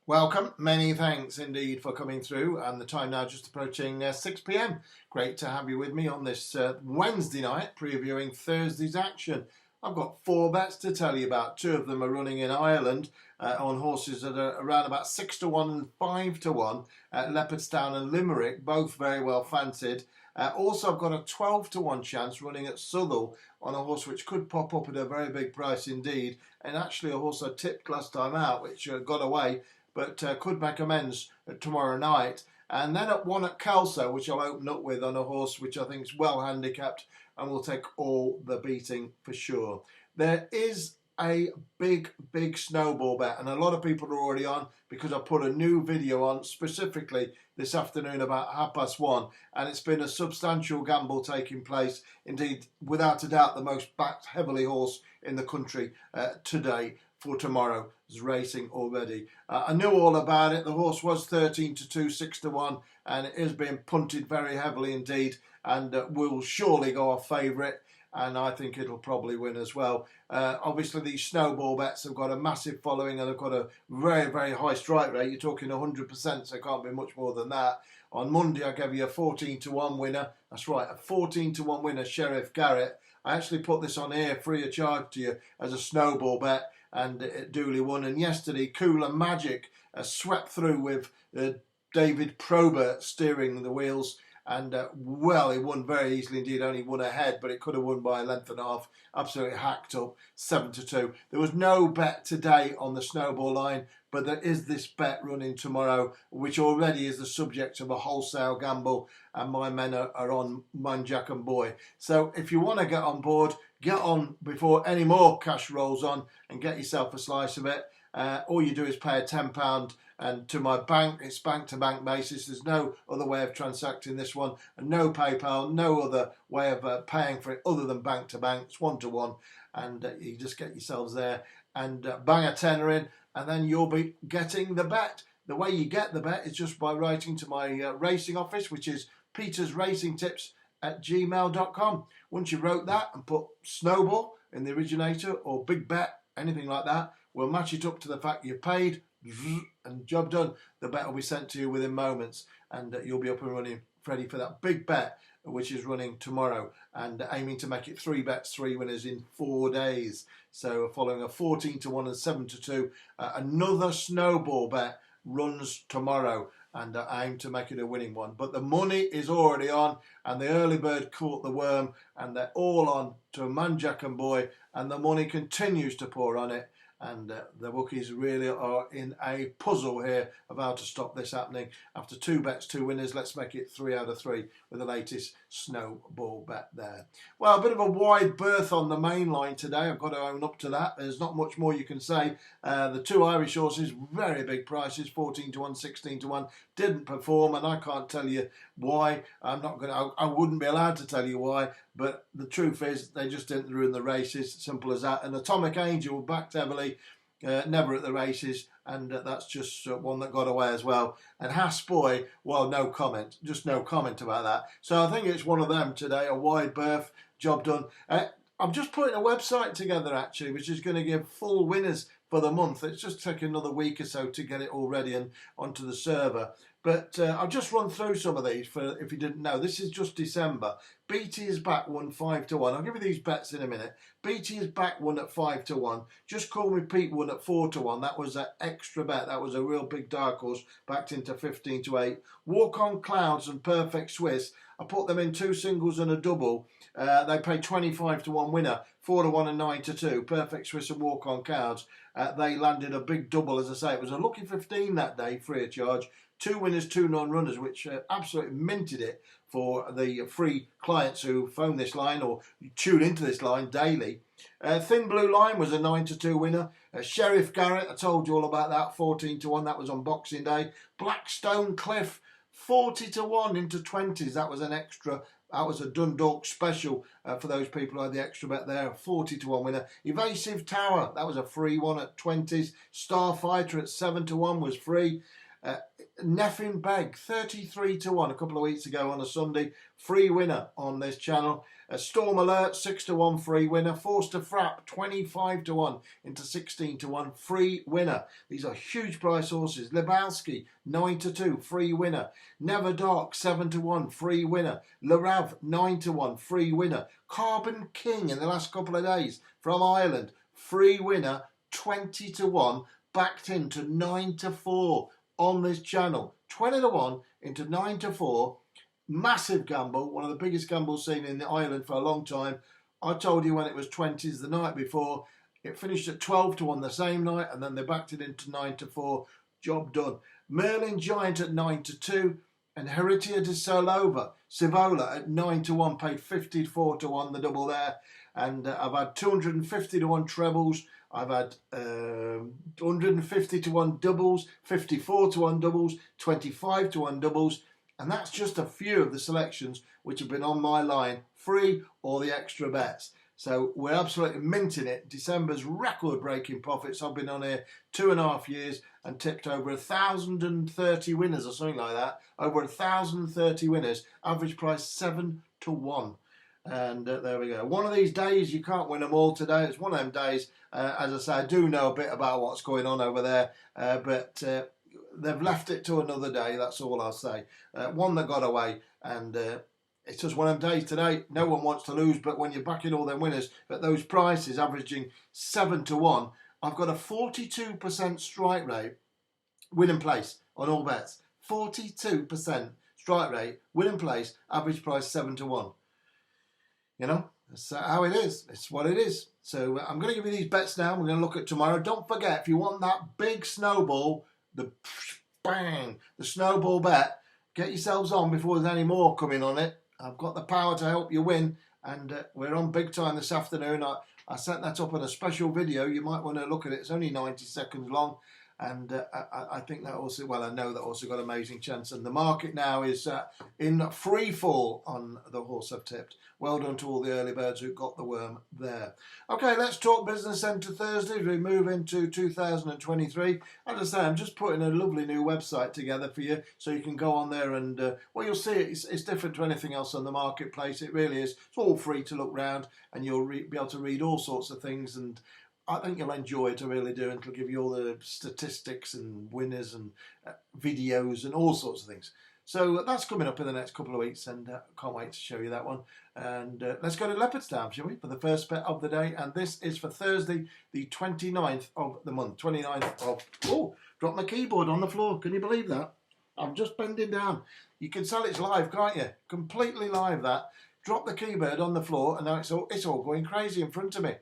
Welcome. Many thanks indeed for coming through, and the time now just approaching 6 p.m. Great to have you with me on this Wednesday night previewing Thursday's action. I've got 4 bets to tell you about. 2 of them are running in Ireland on horses that are around about 6 to 1 and 5 to 1 at Leopardstown and Limerick, both very well fancied. Also, I've got a 12 to 1 chance running at Southwell on a horse which could pop up at a very big price indeed, and actually a horse I tipped last time out which got away, but could make amends tomorrow night. And then at 1 at Kelso, which I'll open up with on a horse which I think is well handicapped and will take all the beating for sure. There is a big snowball bet, and a lot of people are already on because I put a new video on specifically this afternoon about 1:30, and it's been a substantial gamble taking place. Indeed, without a doubt, the most backed heavily horse in the country today for tomorrow is racing already. I knew all about it. The horse was 13 to 2, 6 to 1, and it is being punted very heavily indeed, and will surely go off favourite, and I think it'll probably win as well. Obviously, these snowball bets have got a massive following, and they've got a very high strike rate. You're talking 100%, so it can't be much more than that. On Monday, I gave you a 14 to 1 winner. That's right, a 14 to 1 winner, Sheriff Garrett. I actually put this on here free of charge to you as a snowball bet, and it duly won. And yesterday, Cooler Magic swept through with David Probert steering the wheels, and well, he won very easily indeed. Only won ahead, but it could have won by a length and a half. Absolutely hacked up, 7 to 2. There was no bet today on the snowball line, but there is this bet running tomorrow, which already is the subject of a wholesale gamble, and my men are on Manjack and Boy. So if you want to get on board, get on before any more cash rolls on and get yourself a slice of it. All you do is pay a £10, and to my bank, it's bank-to-bank basis. There's no other way of transacting this one, and no PayPal, no other way of paying for it other than bank-to-bank. It's 1-to-1, and you just get yourselves there and bang a tenner in, and then you'll be getting the bet. The way you get the bet is just by writing to my racing office, which is petersracingtips@gmail.com. Once you wrote that and put snowball in the originator or big bet, anything like that, we'll match it up to the fact you've paid, and job done. The bet will be sent to you within moments, and you'll be up and running ready for that big bet, which is running tomorrow, and aiming to make it 3 bets, 3 winners in 4 days. So following a 14 to 1 and 7 to 2, another snowball bet runs tomorrow, and I aim to make it a winning one. But the money is already on, and the early bird caught the worm, and they're all on to Manjack and Boy, and the money continues to pour on it. And the bookies really are in a puzzle here of how to stop this happening. After 2 bets, 2 winners, let's make it 3 out of 3 with the latest snowball bet there. Well, a bit of a wide berth on the main line today. I've got to own up to that. There's not much more you can say. The 2 Irish horses, very big prices, 14 to 1, 16 to 1, didn't perform, and I can't tell you why. I wouldn't be allowed to tell you why, but the truth is they just didn't ruin the races. Simple as that. And Atomic Angel backed heavily, never at the races, and that's just one that got away as well. And Boy, well, no comment, just no comment about that. So I think it's one of them today, a wide berth, job done. I'm just putting a website together actually, which is going to give full winners for the month. It's just taking another week or so to get it all ready and onto the server. But I'll just run through some of these for if you didn't know. This is just December. BT is back 1 5 to 1. I'll give you these bets in a minute. BT is back 1 at 5 to 1. Just Call Me Pete 1 at 4 to 1. That was an extra bet. That was a real big dark horse, backed into 15 to 8. Walk on Clouds and Perfect Swiss. I put them in 2 singles and a double. They paid 25 to 1 winner, 4 to 1 and 9 to 2. Perfect Swiss and Walk on Clouds. They landed a big double, as I say. It was a lucky 15 that day, free of charge. 2 winners, 2 non-runners, which absolutely minted it for the free clients who phone this line or tune into this line daily. Thin Blue Line was a 9 to 2 winner. Sheriff Garrett, I told you all about that, 14 to 1. That was on Boxing Day. Blackstone Cliff, 40 to 1 into 20s. That was an extra. That was a Dundalk special for those people who had the extra bet there. 40 to 1 winner. Evasive Tower, that was a free one at 20s. Starfighter at 7 to 1 was free. Neffin Beg, 33 to 1 a couple of weeks ago on a Sunday. Free winner on this channel. Storm Alert, 6 to 1 free winner. Forster Frapp, 25 to 1 into 16 to 1 free winner. These are huge price horses. Lebowski, 9 to 2 free winner. Never Dark, 7 to 1 free winner. Larav, 9 to 1 free winner. Carbon King in the last couple of days from Ireland, free winner, 20 to 1, backed into 9 to 4 on this channel. 20 to 1 into 9 to 4. Massive gamble, one of the biggest gambles seen in Ireland for a long time. I told you when it was 20s the night before. It finished at 12 to 1 the same night, and then they backed it into 9 to 4. Job done. Merlin Giant at 9 to 2. And Heritia de Sivola at 9 to 1, paid 54 to 1, the double there. And I've had 250 to 1 trebles. I've had 150 to 1 doubles, 54 to 1 doubles, 25 to 1 doubles. And that's just a few of the selections which have been on my line, free or the extra bets. So we're absolutely minting it. December's record-breaking profits. I've been on here 2.5 years and tipped over 1,030 winners or something like that. Over 1,030 winners. Average price 7 to 1. And there we go. One of these days, you can't win them all today. It's one of them days. As I say, I do know a bit about what's going on over there. But they've left it to another day. That's all I'll say. One that got away. And it's just one of them days today. No one wants to lose. But when you're backing all them winners at those prices, averaging 7 to 1, I've got a 42% strike rate, win in place on all bets. 42% strike rate, win in place, average price 7 to 1. You know, that's how it is. It's what it is. So I'm going to give you these bets now. We're going to look at tomorrow. Don't forget, if you want that big snowball, the bang, the snowball bet, get yourselves on before there's any more coming on it. I've got the power to help you win. And we're on big time this afternoon. I set that up on a special video. You might want to look at it. It's only 90 seconds long. And I think that also, well, I know that also got amazing chance. And the market now is in free fall on the horse I've tipped. Well done to all the early birds who got the worm there. Okay, let's talk Business Centre Thursday as we move into 2023. As I say, I'm just putting a lovely new website together for you so you can go on there and, well, you'll see it's different to anything else on the marketplace. It really is. It's all free to look round and you'll be able to read all sorts of things, and I think you'll enjoy it, I really do, and it'll give you all the statistics and winners and videos and all sorts of things. So that's coming up in the next couple of weeks, and can't wait to show you that one. And let's go to Leopardstown, shall we, for the first bet of the day. And this is for Thursday, the 29th of the month. 29th of... Oh, dropped my keyboard on the floor. Can you believe that? I'm just bending down. You can tell it's live, can't you? Completely live, that. Drop the keyboard on the floor, and now it's all going crazy in front of me.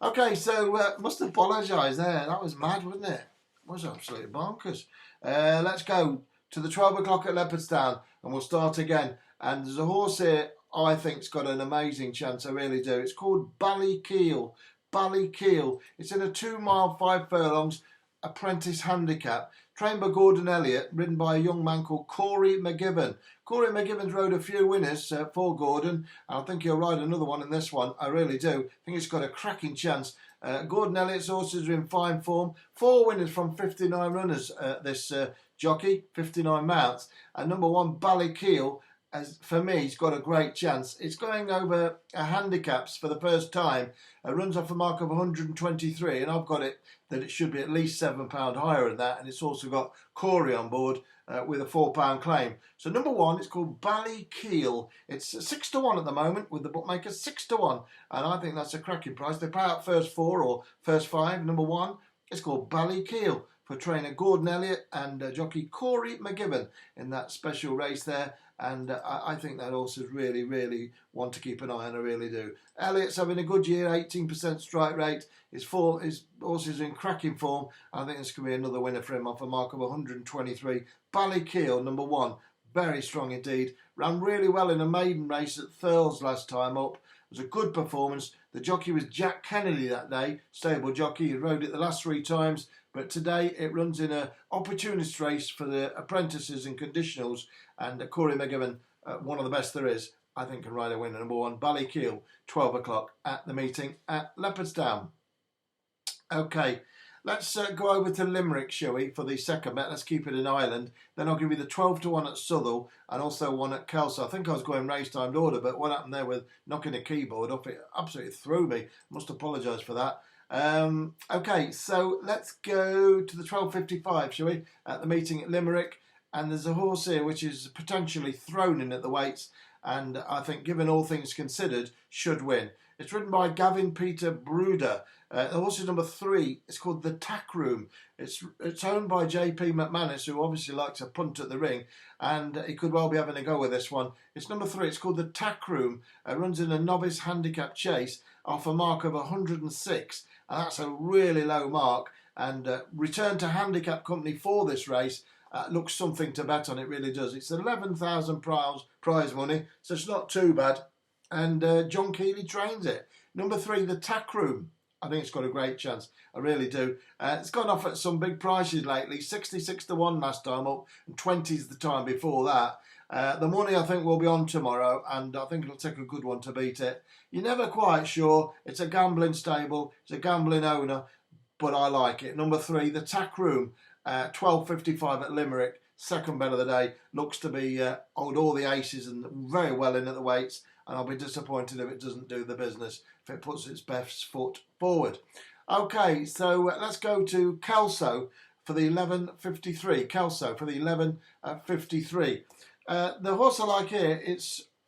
Okay, so must apologise there. That was mad, wasn't it? It was absolutely bonkers. Let's go to the 12 o'clock at Leopardstown, and we'll start again. And there's a horse here I think's got an amazing chance, I really do. It's called Ballykeel. Ballykeel. It's in a 2 mile 5 furlongs apprentice handicap. Trained by Gordon Elliott, ridden by a young man called Corey McGibbon. Corey McGibbon's rode a few winners for Gordon. And I think he'll ride another one in this one. I really do. I think it's got a cracking chance. Gordon Elliott's horses are in fine form. 4 winners from 59 runners, this jockey, 59 mounts. And number 1, Ballykeel, as for me, he's got a great chance. It's going over handicaps for the first time. It runs off a mark of 123, and I've got it that it should be at least £7 higher than that. And it's also got Corey on board with a £4 claim. So number 1, it's called Ballykeel. It's 6 to 1 at the moment with the bookmaker, 6 to 1. And I think that's a cracking price. They pay out first 4 or first 5. Number 1, it's called Ballykeel for trainer Gordon Elliott and jockey Corey McGibbon in that special race there. And I think that horse is really, really one to keep an eye on. I really do. Elliott's having a good year, 18% strike rate. His horses are in cracking form. I think this could be another winner for him off a mark of 123. Ballykeel, number 1. Very strong indeed. Ran really well in a maiden race at Thurs last time up. It was a good performance. The jockey was Jack Kennedy that day, stable jockey. He rode it the last 3 times. But today it runs in an opportunist race for the apprentices and conditionals. And Corey McGibbon, one of the best there is, I think can ride a winner. Number 1, Ballykeel, 12 o'clock at the meeting at Leopardstown. Okay, Let's go over to Limerick, shall we, for the second bet. Let's keep it in Ireland. Then I'll give you the 12 to 1 at Southall and also one at Kelso. I think I was going race timed order, but what happened there with knocking the keyboard up, it absolutely threw me. Must apologise for that. Okay, so let's go to the 12.55, shall we, at the meeting at Limerick. And there's a horse here which is potentially thrown in at the weights, and I think, given all things considered, should win. It's ridden by Gavin Peter Bruder. The horse is number 3. It's called the Tack Room. It's owned by JP McManus, who obviously likes a punt at the ring, and he could well be having a go with this one. It's number 3. It's called the Tack Room. It runs in a novice handicap chase off a mark of 106, and that's a really low mark. And return to handicap company for this race looks something to bet on. It really does. It's 11,000 prize money, so it's not too bad. And John Keeley trains it. Number 3, the Tack Room. I think it's got a great chance. I really do. It's gone off at some big prices lately. 66 to 1 last time up, and 20s the time before that. The money, I think, will be on tomorrow, and I think it'll take a good one to beat it. You're never quite sure. It's a gambling stable. It's a gambling owner, but I like it. Number 3, the Tack Room. 12.55 at Limerick. Second bet of the day. Looks to be hold all the aces and very well in at the weights. And I'll be disappointed if it doesn't do the business, if it puts its best foot forward. Okay, so let's go to Kelso for the 11.53. Kelso for the 11.53. The horse I like here,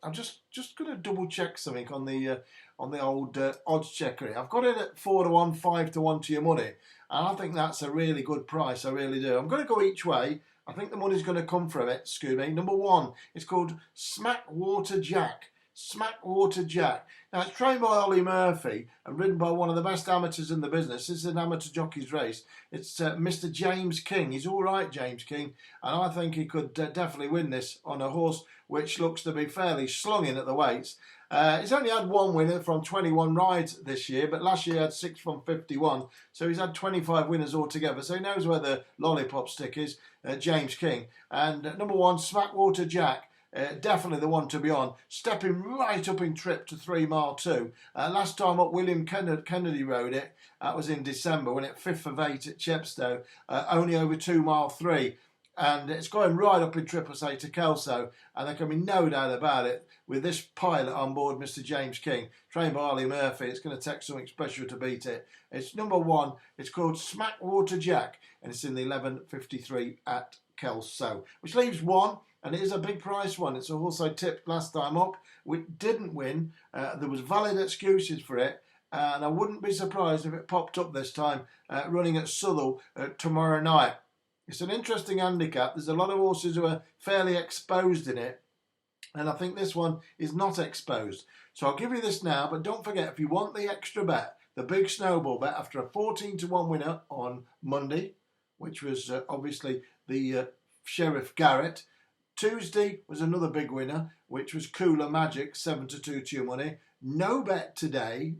I'm just going to double check something on the old odds checker. I've got it at 4 to 1, 5 to 1 to your money, and I think that's a really good price. I really do. I'm going to go each way. I think the money's going to come from it. Scooby. Number 1, it's called Smackwater Jack. Smackwater Jack. Now, it's trained by Ollie Murphy and ridden by one of the best amateurs in the business. This is an amateur jockey's race. It's Mr. James King. He's all right, James King, and I think he could definitely win this on a horse which looks to be fairly slung in at the weights. He's only had one winner from 21 rides this year, but last year he had 6 from 51, so he's had 25 winners altogether, so he knows where the lollipop stick is, James King. And number 1, Smackwater Jack. Definitely the one to be on. Stepping right up in trip to 3 mile 2. Last time up, William Kennedy rode it. That was in December when it 5th of 8 at Chepstow. Only over 2 mile 3. And it's going right up in trip, I say, to Kelso. And there can be no doubt about it. With this pilot on board, Mr. James King, trained by Ollie Murphy, it's going to take something special to beat it. It's number 1. It's called Smackwater Jack. And it's in the 11.53 at Kelso. Which leaves 1. And it is a big price one. It's a horse I tipped last time up, which didn't win. There was valid excuses for it, and I wouldn't be surprised if it popped up this time, running at Southall tomorrow night. It's an interesting handicap. There's a lot of horses who are fairly exposed in it, and I think this one is not exposed. So I'll give you this now, but don't forget, if you want the extra bet, the big snowball bet after a 14 to 1 winner on Monday, which was obviously the Sheriff Garrett. Tuesday was another big winner, which was Cooler Magic, 7 to 2 to your money. No bet today.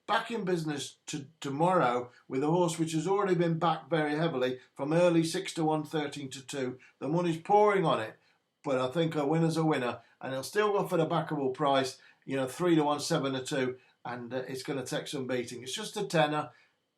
Back in business tomorrow with a horse which has already been backed very heavily from early 6 to 1, 13 to 2. The money's pouring on it, but I think a winner's a winner, and he'll still go for the backable price, 3 to 1, 7 to 2, and it's going to take some beating. It's just a tenner.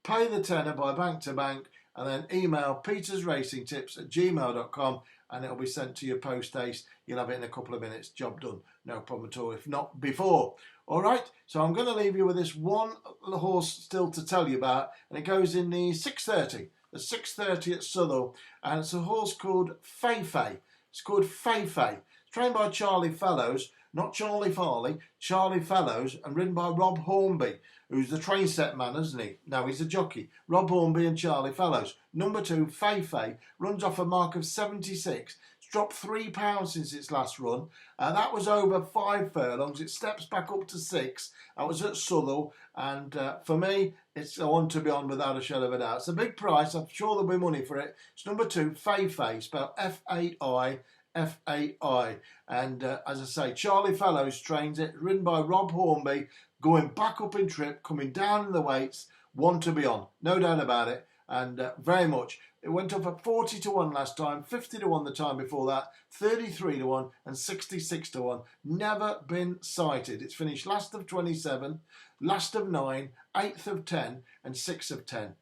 Pay the tenner by bank to bank, and then email petersracingtips@gmail.com, and it'll be sent to your post haste. You'll have it in a couple of minutes. Job done. No problem at all, if not before. All right, so I'm going to leave you with this one horse still to tell you about, and it goes in the 6.30. The 6.30 at Southall, and it's a horse called Fei Fei. It's called Fei Fei. It's trained by Charlie Fellows, not Charlie Farley, Charlie Fellows, and ridden by Rob Hornby, who's the train set man, isn't he? No, he's a jockey. Rob Hornby and Charlie Fellows. Number 2, Fei Fei, runs off a mark of 76. It's dropped £3 since its last run. That was over 5 furlongs. It steps back up to 6. That was at Southall. And for me, it's a one to be on without a shadow of a doubt. It's a big price. I'm sure there'll be money for it. It's number 2, Fei Fei, spelled F-A-I. F-A-I. And as I say, Charlie Fellows trains it, ridden by Rob Hornby, going back up in trip, coming down in the weights, one to be on, no doubt about it, and very much. It went up at 40 to 1 last time, 50 to 1 the time before that, 33 to 1 and 66 to 1. Never been sighted. It's finished last of 27, last of 9, 8th of 10 and 6th of 10.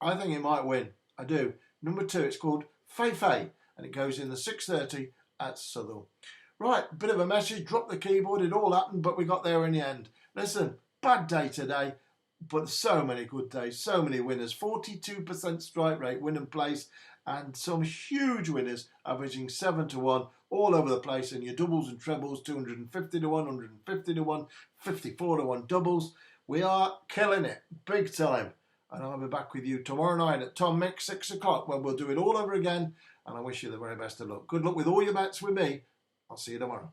I think it might win. I do. Number 2, it's called Fei Fei, and it goes in the 6:30 at Southall. Right, bit of a message, dropped the keyboard, it all happened, but we got there in the end. Listen, bad day today, but so many good days, so many winners. 42% strike rate, win and place, and some huge winners, averaging 7 to 1, all over the place. And your doubles and trebles, 250 to 1, 150 to 1, 54 to 1 doubles. We are killing it, big time. And I'll be back with you tomorrow night at Tom Mix, 6 o'clock, when we'll do it all over again. And I wish you the very best of luck. Good luck with all your bets with me. I'll see you tomorrow.